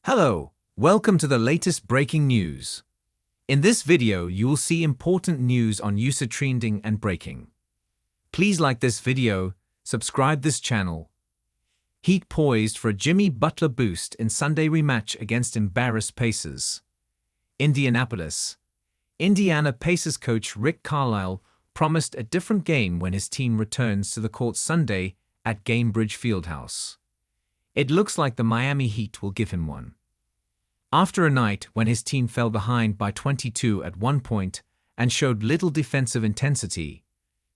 Hello, welcome to the latest breaking news. In this video, you will see important news on usage trending and breaking. Please like this video, subscribe this channel. Heat poised for a Jimmy Butler boost in Sunday rematch against embarrassed Pacers. Indianapolis. Indiana Pacers coach Rick Carlisle promised a different game when his team returns to the court Sunday at Gainbridge Fieldhouse. It looks like the Miami Heat will give him one. After a night when his team fell behind by 22 at one point and showed little defensive intensity,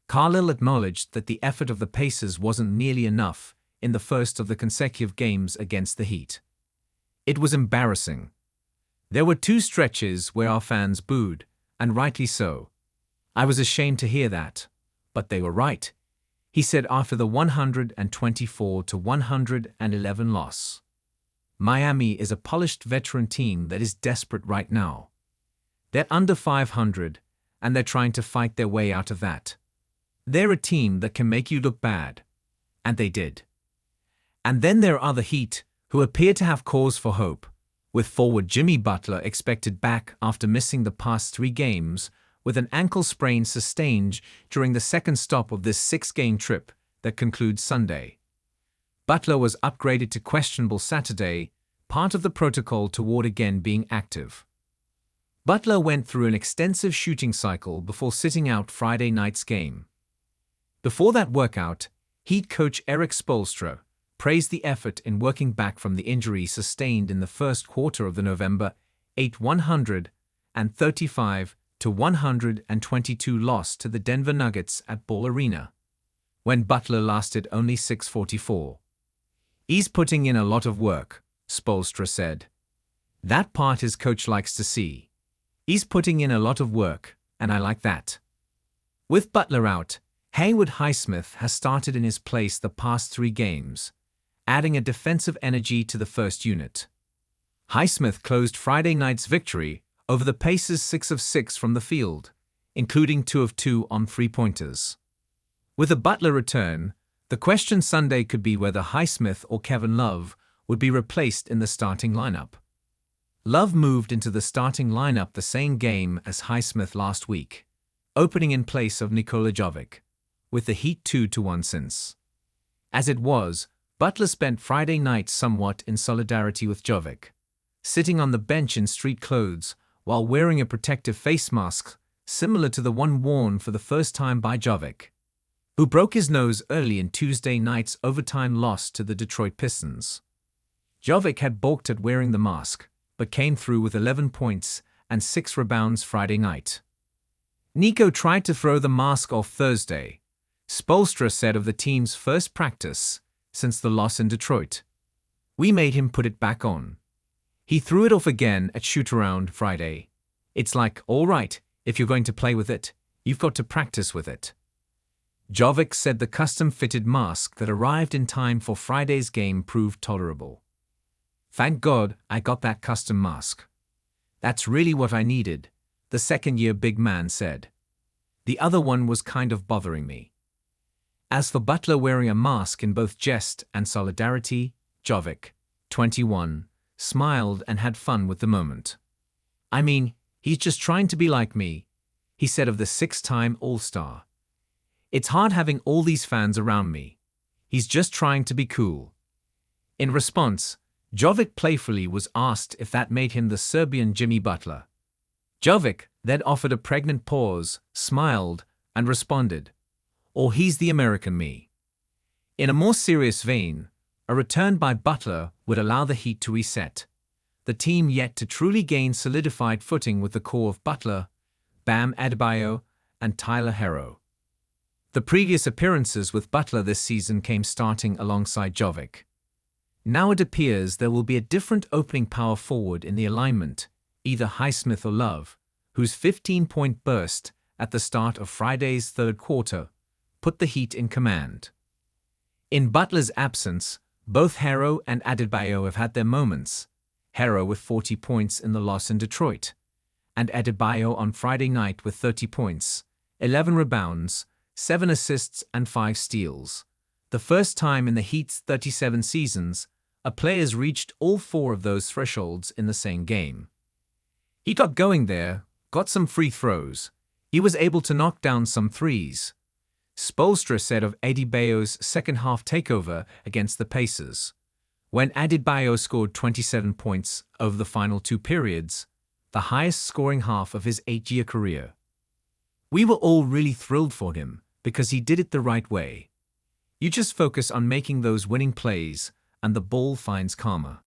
Carlisle acknowledged that the effort of the Pacers wasn't nearly enough in the first of the consecutive games against the Heat. It was embarrassing. There were two stretches where our fans booed, and rightly so. I was ashamed to hear that, but they were right, he said after the 124-111 loss. Miami is a polished veteran team that is desperate right now. They're under 500, and they're trying to fight their way out of that. They're a team that can make you look bad. And they did. And then there are the Heat, who appear to have cause for hope, with forward Jimmy Butler expected back after missing the past 3 games with an ankle sprain sustained during the second stop of this 6-game trip that concludes Sunday. Butler was upgraded to questionable Saturday, part of the protocol toward again being active. Butler went through an extensive shooting cycle before sitting out Friday night's game. Before that workout, Heat coach Erik Spoelstra praised the effort in working back from the injury sustained in the first quarter of the November 135-122 loss to the Denver Nuggets at Ball Arena, when Butler lasted only 6:44. "He's putting in a lot of work," Spoelstra said. "That part his coach likes to see. He's putting in a lot of work, and I like that." With Butler out, Haywood Highsmith has started in his place the past 3 games, adding a defensive energy to the first unit. Highsmith closed Friday night's victory over the Pacers 6 of 6 from the field, including 2 of 2 on 3-pointers. With a Butler return, the question Sunday could be whether Highsmith or Kevin Love would be replaced in the starting lineup. Love moved into the starting lineup the same game as Highsmith last week, opening in place of Nikola Jovic, with the Heat 2-1 since. As it was, Butler spent Friday night somewhat in solidarity with Jovic, sitting on the bench in street clothes while wearing a protective face mask similar to the one worn for the first time by Jovic, who broke his nose early in Tuesday night's overtime loss to the Detroit Pistons. Jovic had balked at wearing the mask, but came through with 11 points and 6 rebounds Friday night. Nico tried to throw the mask off Thursday, Spoelstra said of the team's first practice since the loss in Detroit. "We made him put it back on. He threw it off again at shoot-around Friday. It's like, all right, if you're going to play with it, you've got to practice with it." Jovic said the custom-fitted mask that arrived in time for Friday's game proved tolerable. "Thank God I got that custom mask. That's really what I needed," the second-year big man said. "The other one was kind of bothering me." As for Butler wearing a mask in both jest and solidarity, Jovic, 21, smiled and had fun with the moment. "I mean, he's just trying to be like me," he said of the 6-time All-Star. "It's hard having all these fans around me. He's just trying to be cool." In response, Jovic playfully was asked if that made him the Serbian Jimmy Butler. Jovic then offered a pregnant pause, smiled, and responded, "Or he's the American me." In a more serious vein, a return by Butler would allow the Heat to reset, the team yet to truly gain solidified footing with the core of Butler, Bam Adebayo, and Tyler Herro. The previous appearances with Butler this season came starting alongside Jovic. Now it appears there will be a different opening power forward in the alignment, either Highsmith or Love, whose 15-point burst at the start of Friday's third quarter put the Heat in command. In Butler's absence, both Herro and Adebayo have had their moments, Herro with 40 points in the loss in Detroit, and Adebayo on Friday night with 30 points, 11 rebounds, 7 assists and 5 steals, the first time in the Heat's 37 seasons A player's reached all 4 of those thresholds in the same game. He got going there, got some free throws. He was able to knock down some threes. Spoelstra said of Adebayo's second-half takeover against the Pacers. When Adebayo scored 27 points over the final 2 periods, the highest scoring half of his 8-year career. We were all really thrilled for him because he did it the right way. You just focus on making those winning plays and the ball finds karma.